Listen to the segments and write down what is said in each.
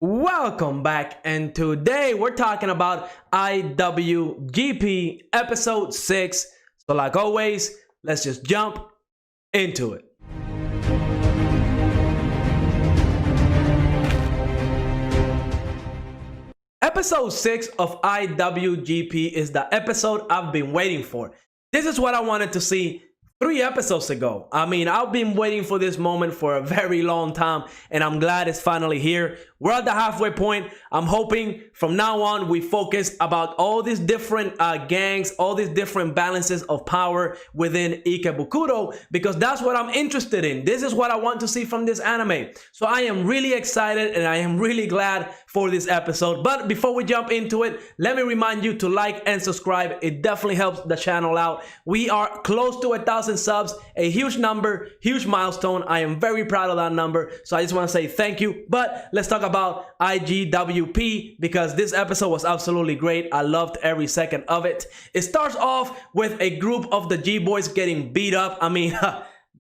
Welcome back, and today we're talking about IWGP episode 6. So like always, let's just jump into it. Episode 6 of IWGP is the episode I've been waiting for. This is what I wanted to see 3 episodes ago. I mean, I've been waiting for this moment for a very long time, and I'm glad it's finally here. We're at the halfway point. I'm hoping from now on we focus about all these different gangs, all these different balances of power within Ikebukuro, because that's what I'm interested in. This is what I want to see from this anime. So I am really excited and I am really glad for this episode. But before we jump into it, let me remind you to like and subscribe. It definitely helps the channel out. We are close to 1,000 subs, a huge number, huge milestone. I am very proud of that number. So I just want to say thank you. But let's talk about IGWP, because this episode was absolutely great. I loved every second of it. It starts off with a group of the G-Boys getting beat up. I mean,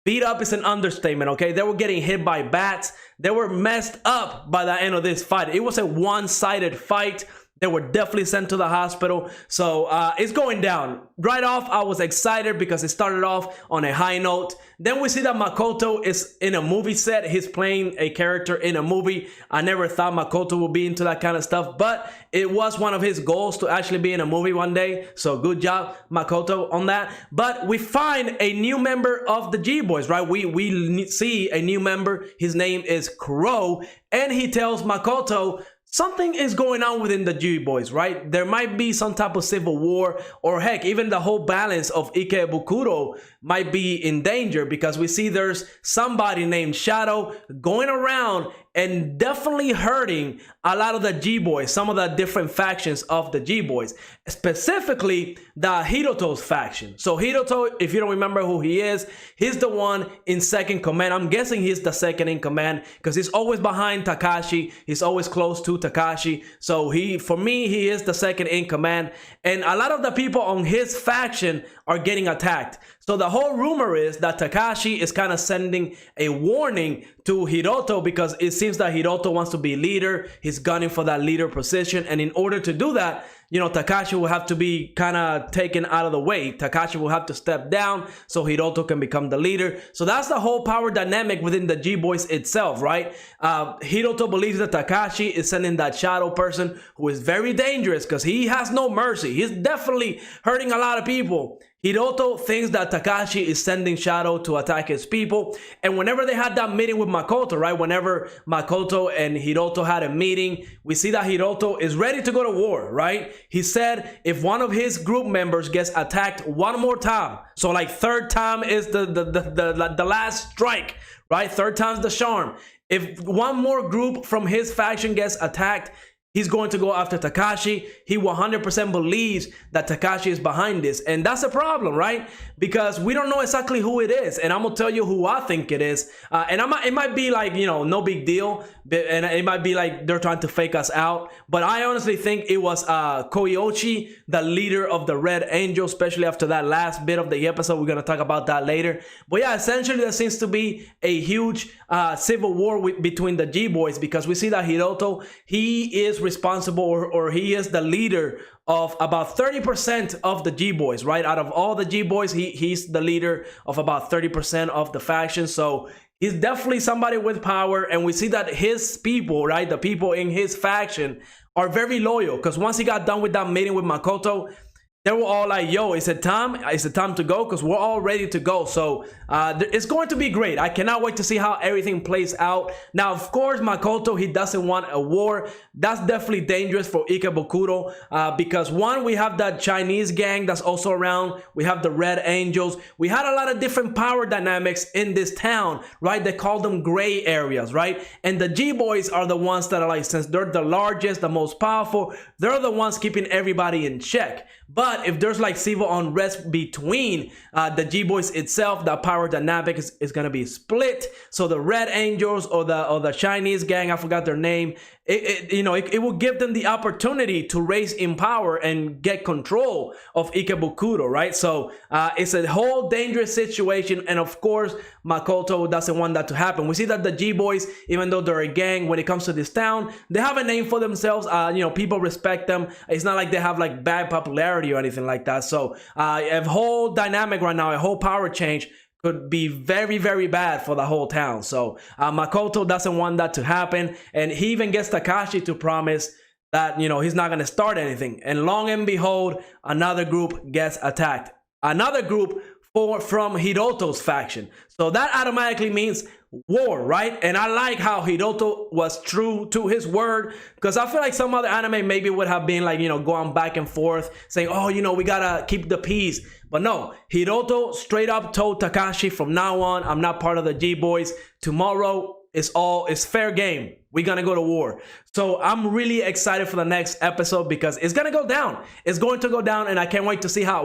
beat up is an understatement, okay? They were getting hit by bats. They were messed up by the end of this fight. It was a one-sided fight. They were definitely sent to the hospital. So it's going down. Right off, I was excited because it started off on a high note. Then we see that Makoto is in a movie set. He's playing a character in a movie. I never thought Makoto would be into that kind of stuff, but it was one of his goals to actually be in a movie one day. So good job, Makoto, on that. But we find a new member of the G-Boys, right? We see a new member. His name is Crow, and he tells Makoto something is going on within the G-Boys, right? There might be some type of civil war, or heck, even the whole balance of Ikebukuro might be in danger, because we see there's somebody named Shadow going around and definitely hurting a lot of the G-Boys, some of the different factions of the G-Boys, specifically the Hiroto's faction. So Hiroto, if you don't remember who he is, he's the one in second command. I'm guessing he's the second in command because he's always behind Takashi. He's always close to Takashi. So for me, he is the second in command. And a lot of the people on his faction are getting attacked. So the whole rumor is that Takashi is kind of sending a warning to Hiroto, because it seems that Hiroto wants to be leader. He's gunning for that leader position. And in order to do that, you know, Takashi will have to be kind of taken out of the way. Takashi will have to step down so Hiroto can become the leader. So that's the whole power dynamic within the G-Boys itself, right? Hiroto believes that Takashi is sending that shadow person who is very dangerous because he has no mercy. He's definitely hurting a lot of people. Hiroto thinks that Takashi is sending Shadow to attack his people. And whenever they had that meeting with Makoto, right? Whenever Makoto and Hiroto had a meeting, we see that Hiroto is ready to go to war, right? He said if one of his group members gets attacked one more time, so like third time is the last strike, right? Third time's the charm. If one more group from his faction gets attacked, he's going to go after Takashi. He 100% believes that Takashi is behind this. And that's a problem, right? Because we don't know exactly who it is. And I'm going to tell you who I think it is. It might be like, you know, no big deal. And it might be like they're trying to fake us out. But I honestly think it was Koichi, the leader of the Red Angel, especially after that last bit of the episode. We're going to talk about that later. But yeah, essentially there seems to be a huge civil war between the G-Boys, because we see that Hiroto, he is responsible, or he is the leader of about 30% of the G-Boys, right? Out of all the G-Boys, he's the leader of about 30% of the faction. So he's definitely somebody with power, and we see that his people, right, the people in his faction are very loyal, because once he got done with that meeting with Makoto, they were all like, yo, is it time? Is it time to go? Because we're all ready to go. So it's going to be great. I cannot wait to see how everything plays out. Now, of course, Makoto, he doesn't want a war. That's definitely dangerous for Ikebukuro, because one, we have that Chinese gang that's also around. We have the Red Angels. We had a lot of different power dynamics in this town, right? They call them gray areas, right? And the G-Boys are the ones that are like, since they're the largest, the most powerful, they're the ones keeping everybody in check. But if there's like civil unrest between the G-Boys itself, the power dynamic is going to be split. So the Red Angels or the Chinese gang, I forgot their name, it will give them the opportunity to raise in power and get control of Ikebukuro, right? So it's a whole dangerous situation. And of course, Makoto doesn't want that to happen. We see that the G-Boys, even though they're a gang, when it comes to this town, they have a name for themselves. You know, people respect them. It's not like they have like bad popularity or anything like that. So a whole dynamic right now, a whole power change could be very, very bad for the whole town. So Makoto doesn't want that to happen. And he even gets Takashi to promise that, you know, he's not going to start anything. And long and behold, another group gets attacked. Another group from Hiroto's faction. So that automatically means war, right? And I like how Hiroto was true to his word, because I feel like some other anime maybe would have been like, you know, going back and forth saying, oh, you know, we gotta keep the peace. But no, Hiroto straight up told Takashi, from now on, I'm not part of the G-Boys. Tomorrow it's fair game. We're gonna go to war. So I'm really excited for the next episode because it's gonna go down. It's going to go down, and I can't wait to see how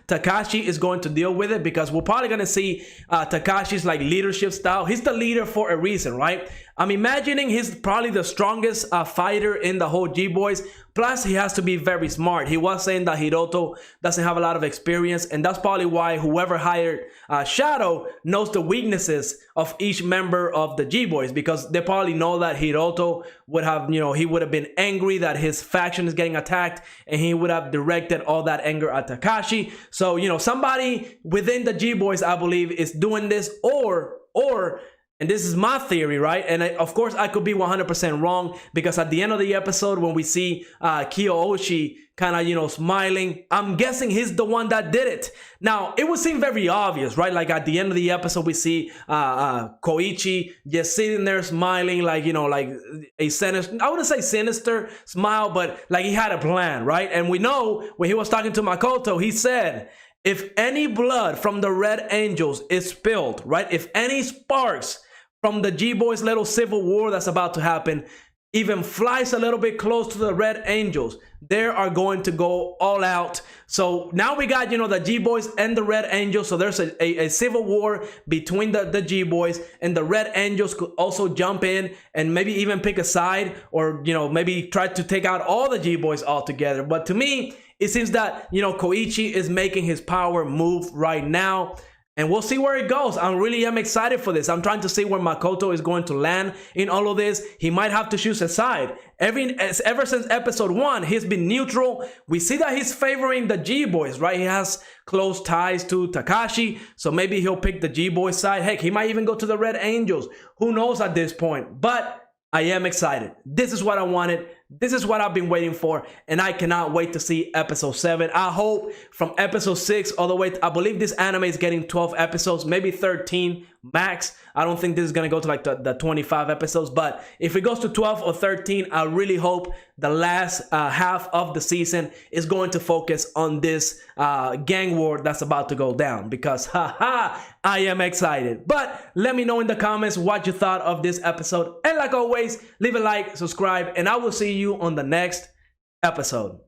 Takashi is going to deal with it, because we're probably gonna see Takashi's like leadership style. He's the leader for a reason, right? I'm imagining he's probably the strongest fighter in the whole G-Boys. Plus, he has to be very smart. He was saying that Hiroto doesn't have a lot of experience, and that's probably why whoever hired Shadow knows the weaknesses of each member of the G-Boys, because they probably know that Hiroto would have, you know, he would have been angry that his faction is getting attacked, and he would have directed all that anger at Takashi. So, you know, somebody within the G-Boys, I believe, is doing this, or and this is my theory, right? And of course, I could be 100% wrong, because at the end of the episode, when we see Kiyoshi kind of, you know, smiling, I'm guessing he's the one that did it. Now, it would seem very obvious, right? Like at the end of the episode, we see Koichi just sitting there smiling, like, you know, like a sinister, I wouldn't say sinister smile, but like he had a plan, right? And we know when he was talking to Makoto, he said, if any blood from the Red Angels is spilled, right? If any sparks from the G-Boys little civil war that's about to happen even flies a little bit close to the Red Angels, they are going to go all out. So now we got, you know, the G-Boys and the Red Angels. So there's a civil war between the G-Boys, and the Red Angels could also jump in and maybe even pick a side, or, you know, maybe try to take out all the G-Boys altogether. But to me, it seems that, you know, Koichi is making his power move right now. And we'll see where it goes. I really am excited for this. I'm trying to see where Makoto is going to land in all of this. He might have to choose a side. Ever since episode 1, he's been neutral. We see that he's favoring the G-Boys, right? He has close ties to Takashi, so maybe he'll pick the G-Boys side. Heck, he might even go to the Red Angels. Who knows at this point? But I am excited. This is what I wanted. This is what I've been waiting for, and I cannot wait to see episode 7. I hope from episode 6 all the way I believe this anime is getting 12 episodes, maybe 13 max. I don't think this is going to go to like the 25 episodes, but if it goes to 12 or 13, I really hope the last half of the season is going to focus on this gang war that's about to go down, because I am excited. But let me know in the comments what you thought of this episode, and like always, leave a like, subscribe, and I will see you on the next episode.